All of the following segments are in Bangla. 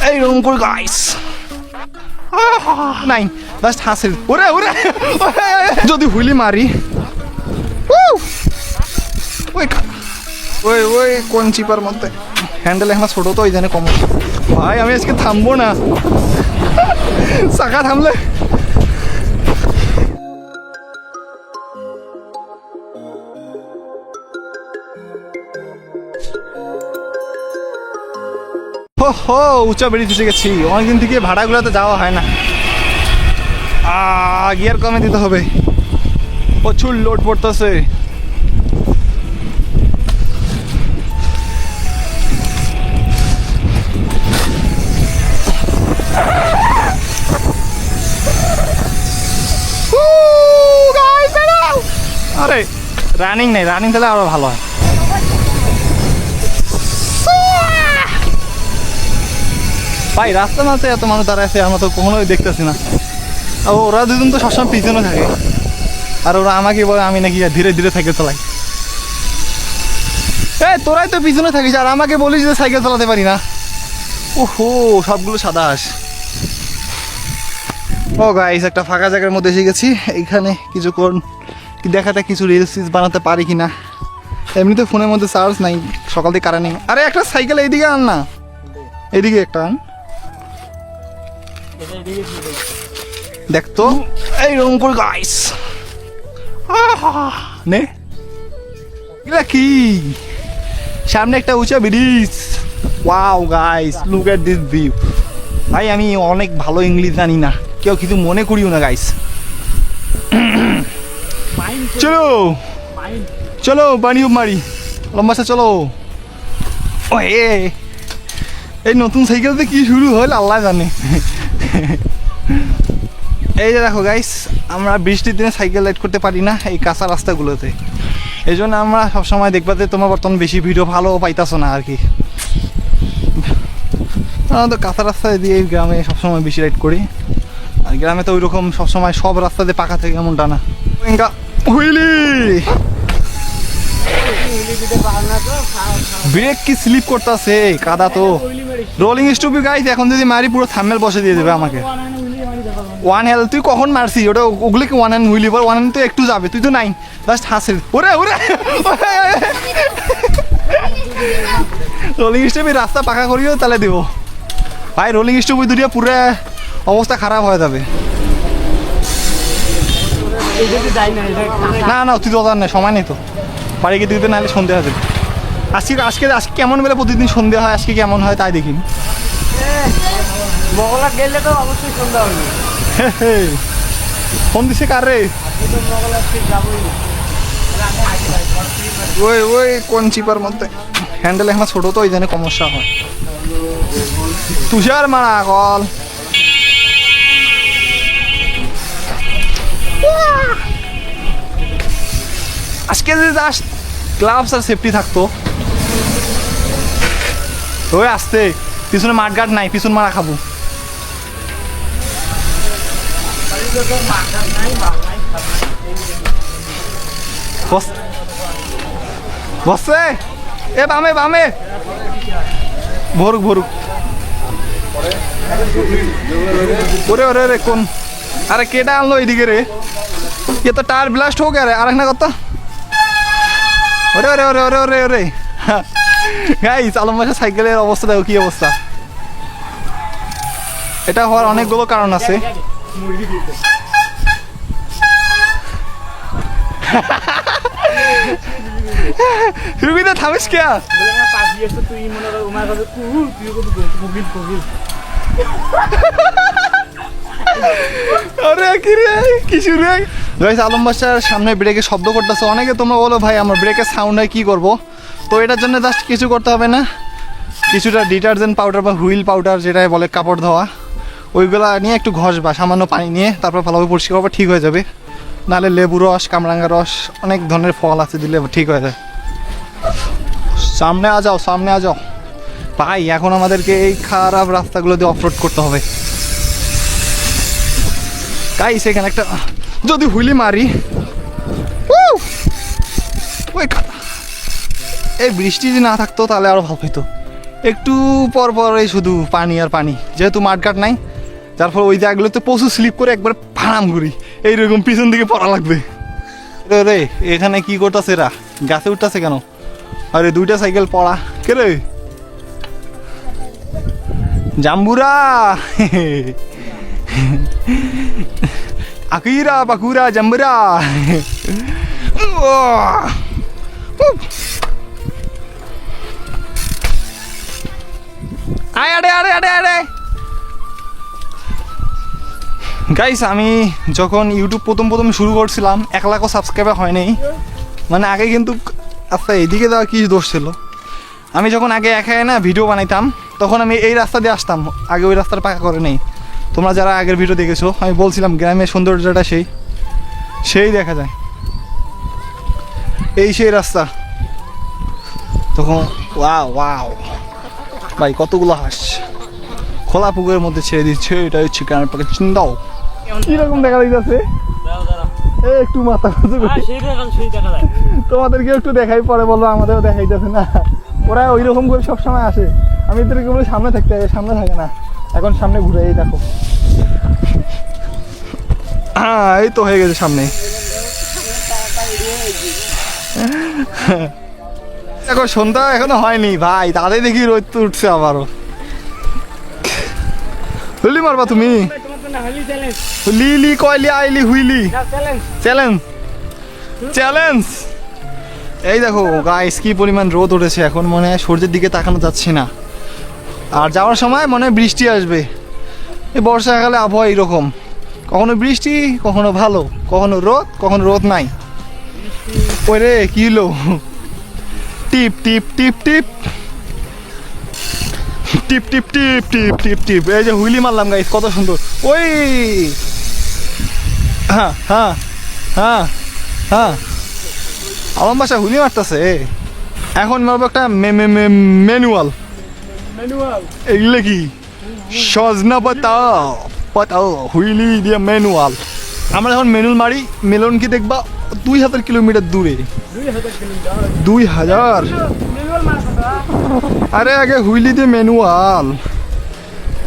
এইরকম করে গাইস নাই জাস্ট হাসিল ওরে ওরে যদি হুইলি মারি ওই ওই ওই কোন চিপার মধ্যে হ্যান্ডেল এখন ছোটো তো ওই জানে কম ভাই আমি আজকে থামবো না চাকা থামলে হো উঁচা বেরিয়ে গেছি অনেকদিন থেকে ভাড়াগুলোতে যাওয়া হয় না গিয়ার কমে দিতে হবে প্রচুর লোড পড়তেছে আরে রানিং নেই রানিং তাহলে আরো ভালো হয় ভাই রাস্তা মাঝে এত মানুষ দাঁড়ায় আছে আমরা তো কখনোই দেখতেছি না ওরা দুজন তো সবসময় পিছনে থাকে আর ওরা আমাকে বলে আমি নাকি ধীরে ধীরে সাইকেল চালাই তোরাই তো পিছনে থাকিস আর আমাকে বলিস যে সাইকেল চালাতে পারি না ওহো সবগুলো সাদা হাঁস ও গাইস একটা ফাঁকা জায়গার মধ্যে এসে গেছি এইখানে কিছুক্ষণ দেখাতে কিছু রিলস বানাতে পারি কিনা এমনিতে ফোনের মধ্যে চার্জ নাই সকাল থেকে কারেন্ট নেই আরে একটা সাইকেল এইদিকে আন না এদিকে একটা আন দেখতো এইরকম করে গাইস নে কি সামনে একটা উঁচা bridge wow guys look at this view ভাই আমি অনেক ভালো ইংলিশ জানি না কেউ কিছু মনে করিও না গাইস চলো চলো বানিও মারি লম্বাসা চলো ও এই নতুন সাইকেলতে কি শুরু হল আল্লাহ জানে এই যে দেখো গাইস আমরা বৃষ্টির দিনে সাইকেল রাইড করতে পারি না এই কাঁচা রাস্তাগুলোতে এই জন্য আমরা সবসময় দেখবা যে তোমার বর্তমান বেশি ভিডিও ভালো পাইতাছো না আর কি তো কাঁচা রাস্তায় দিয়ে গ্রামে সবসময় বেশি রাইড করি আর গ্রামে তো ওই রকম সবসময় সব রাস্তাতে পাকা থেকে এমনটা না হুইলি ব্রেক কি স্লিপ করতেছে কাদা তো রোলিং স্টপি গাইস এখন যদি মারি পুরো থাম্বনেল বসে দিয়ে দেবে আমাকে ওয়ান হেল তুই কখন মারছি ওটা ওগুলো কি ওয়ান হ্যান্ড হুইলি বল ওয়ান হ্যান্ড তো একটু যাবে তুই তো নাই জাস্ট হাসিল ওরে ওরে রোলিং স্টপি রাস্তা পাকা করিও তাহলে দেবো ভাই রোলিং স্টপি দুটিয়া পুরো অবস্থা খারাপ হয়ে যাবে না না তুই দরকার নেই সময় নেই তো বাড়ি গিয়ে দিতে নাহলে সন্ধ্যা হবে আজকে আজকে আজকে কেমন বেলা প্রতিদিন সন্ধ্যা হয় আজকে কেমন হয় তাই দেখি মগলা গেলে তো অবশ্যই সন্ধ্যা হবে ফোন দিছে কার রে ওই ওই কোন চিপার মধ্যে হ্যান্ডেল এখন ছোট তো ওই জন্য সমস্যা হয় তুষার মারা কল আজকে যদি জাস্ট গ্লাভস আর সেফটি থাকতো ওই আসতে পিছনে মাঠঘাট নাই পিছন মারা খাবো বসছে এ বামে বামে ভরুক ভরুক ওরে ওরে রে কোন আরে কেটা আনলো এইদিকে রে ये तो टायर ब्लास्ट हो गया रे আর না কত ওরে ওরে ওরে ওরে ওরে ওরে গাইস আলম ভাই সাইকেলের অবস্থা দেখো কি অবস্থা এটা হওয়ার অনেকগুলো কারণ আছে রুবিদা থামিস কে বলে না পাশ দিয়ে তুই মনে কর ওমার কাছে কুল তুই কত কোকিল কোকিল আরে কি রে কি শুরু হয় গাইস আলম বাসার সামনে ব্রেকে শব্দ করতেছে অনেকে তোমরা বলো ভাই আমার ব্রেকের সাউন্ড হয় কি করব তো এটার জন্য জাস্ট কিছু করতে হবে না কিছুটা ডিটারজেন্ট পাউডার বা হুইল পাউডার যেটা বলে কাপড় ধোয়া ওইগুলা নিয়ে একটু ঘষবা সামান্য পানি নিয়ে তারপর ভালোভাবে পরিষ্কার করবা ঠিক হয়ে যাবে নাহলে লেবু রস কামরাঙ্গা রস অনেক ধরনের ফল আছে দিলে ঠিক হয়ে যায় সামনে আ যাও ভাই এখন আমাদেরকে এই খারাপ রাস্তাগুলো দিয়ে অফরোড করতে হবে গাইস এখানে একটা যদি হুইলি মারি ওই এই বৃষ্টি যদি না থাকতো তাহলে আরো ভালো হইতো একটু পর পরে শুধু পানি আর পানি, যেহেতু মাঠঘাট নাই, যার ফলে ওই জায়গাগুলোতে প্রচুর স্লিপ করে একবার ফাড়াম করি, এইরকম পিছন দিকে পড়া লাগবে। রে এখানে কি করতেছে এরা, গাছে উঠতেছে কেন? আরে দুইটা সাইকেল পড়া কে রে? জাম্বুরা আকিরা বাকুরা জাম্বুরা। আয় আরে আরে আরে আরে গাইস, আমি যখন ইউটিউব প্রথম শুরু করছিলাম 1 লাখও সাবস্ক্রাইবার হয় নাই, মানে আগে কিন্তু আচ্ছা এইদিকে দেওয়া কি দোষ ছিল, আমি যখন আগে একাই না ভিডিও বানাইতাম তখন আমি এই রাস্তা দিয়ে আসতাম, আগে ওই রাস্তাটা পাকা করে নেই। তোমরা যারা আগের ভিডিও দেখেছো আমি বলছিলাম গ্রামের সৌন্দর্যটা সেই দেখা যায়, এই সেই রাস্তা। তখন ওয়াও ওয়াও ভাই কতগুলো হাঁস খোলা পুকুরের মধ্যে ছেড়ে দিচ্ছে, এটা হচ্ছে গ্রামের পাখি চিন্তাও কিরকম দেখা যাচ্ছে। একটু মাথা তোমাদেরকে একটু দেখাই পরে বলবো, আমাদেরও দেখাইতেছে না, ওরা ওই রকম করে সবসময় আসে, আমি এদেরকে বলে সামনে থাকতে, সামনে থাকে না, এখন সামনে ঘুরে এই দেখো। হ্যাঁ এই তো হয়ে গেছে সামনে। দেখো সন্ধ্যা এখনো হয়নি ভাই, তাদের দেখি রোদ তো উঠছে আবারও। হুইলি মারবা তুমি? লিলি কয়লি আইলি হুইলি চ্যালেঞ্জ চ্যালেঞ্জ। এই দেখো গাইস কি পরিমাণ রোদ উঠেছে, এখন মনে হয় সূর্যের দিকে তাকানো যাচ্ছে না, আর যাওয়ার সময় মনে হয় বৃষ্টি আসবে। এই বর্ষাকালে আবহাওয়া এইরকম, কখনো বৃষ্টি কখনো ভালো, কখনো রোদ নাই। ওই রে কি হলো, টিপ টিপ টিপ টিপ টিপ টিপ টিপ টিপ টিপ টিপ। এই যে হুইলি মারলাম গাইস, কত সুন্দর। ওই হ্যাঁ হ্যাঁ হ্যাঁ হ্যাঁ আলম বাসা হুইলি মারতেছে। এখন মারবো একটা ম্যানুয়াল। এগুলো কি সজনা পাতা হুইলি দিয়ে ম্যানুয়াল। আমরা যখন ম্যানুয়াল মারি মেলন কি দেখবা 2000 কিলোমিটার দূরে। 2000? আরে আগে হুইলি দিয়ে ম্যানুয়াল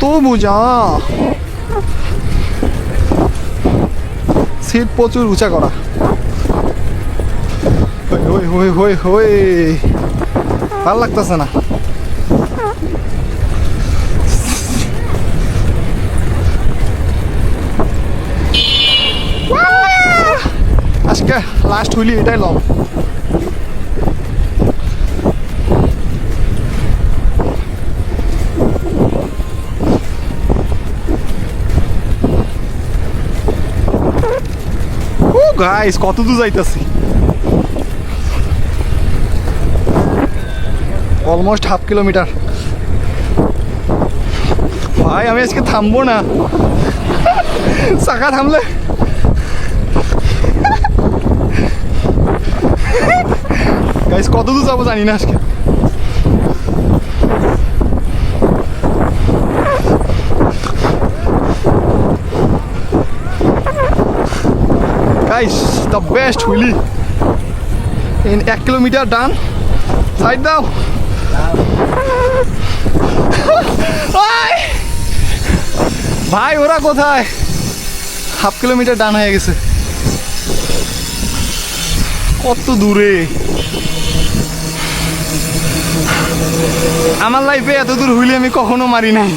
তো বুঝা। সিট প্রচুর উঁচা করা। ভাল লাগতেছে না। আজকে লাস্ট হুইলি এটাই লং। গাইস কত দূর যাইতেছি, অলমোস্ট 1/2 কিলোমিটার। ভাই আমি আজকে থামবো না, চাকা থামলে গাইস কত দূর যাবো জানি না আজকে। Guys, the best wheelie in 1 kilometer done. Side দাও। ভাই ওরা কোথায়? 1/2 কিলোমিটার ডান হয়ে গেছে। কত দূরে! আমার লাইফে এত দূর হুইলি আমি কখনো মারি নাই।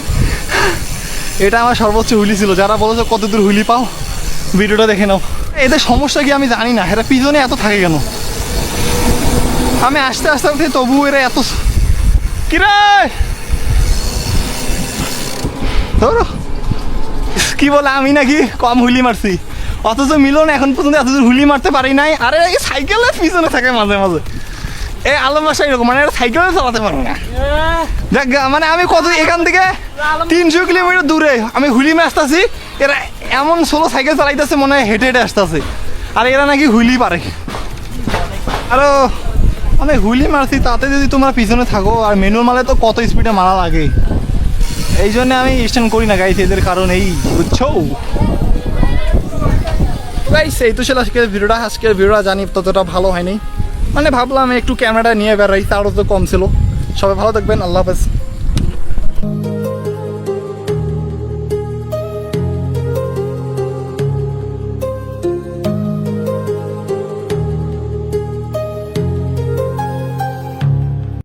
এটা আমার সর্বোচ্চ হুইলি ছিল। যারা বলেছো কত দূর হুইলি পাও, ভিডিওটা দেখে নাও। এদের সমস্যা কি আমি জানি না, এরা পিছনে এত থাকে কেন? আমি আস্তে আস্তে উঠে তবু এরা এত কিরে ধরো কি বলে আমি নাকি কম হুইলি মারছি, অথচ মিলন এখন পর্যন্ত এত দূর হুইলি মারতে পারি নাই। আরে এই সাইকেলের পিছনে থাকে মাঝে মাঝে। এই আলম বাসা এরকম, মানে এরা সাইকেলে চালাতে পারে না। দেখ মানে আমি কত এখান থেকে 300 কিলোমিটার দূরে আমি হুইলি মারতেছি, এরা এমন সোলো সাইকেল চালাইতেছে মনে হয় হেঁটে হেঁটে আসতেছে। আর এরা নাকি হুইলি পারে। আরো আমি হুইলি মারছি, তাতে যদি তোমরা পিছনে থাকো, আর ম্যানুয়াল মারলে তো কত স্পিডে মারা লাগে। এই জন্য আমি স্ট্যান্ড করি না গাইস, এদের কারণ এই, বুঝছো গাইস? এই তো ছিল আজকের ভিডিওটা। জানি ততটা ভালো হয়নি, মানে ভাবলাম একটু ক্যামেরাটা নিয়ে বেড়াই, তারও তো কম ছিল। সবাই ভালো থাকবেন, আল্লাহ হাফেজ।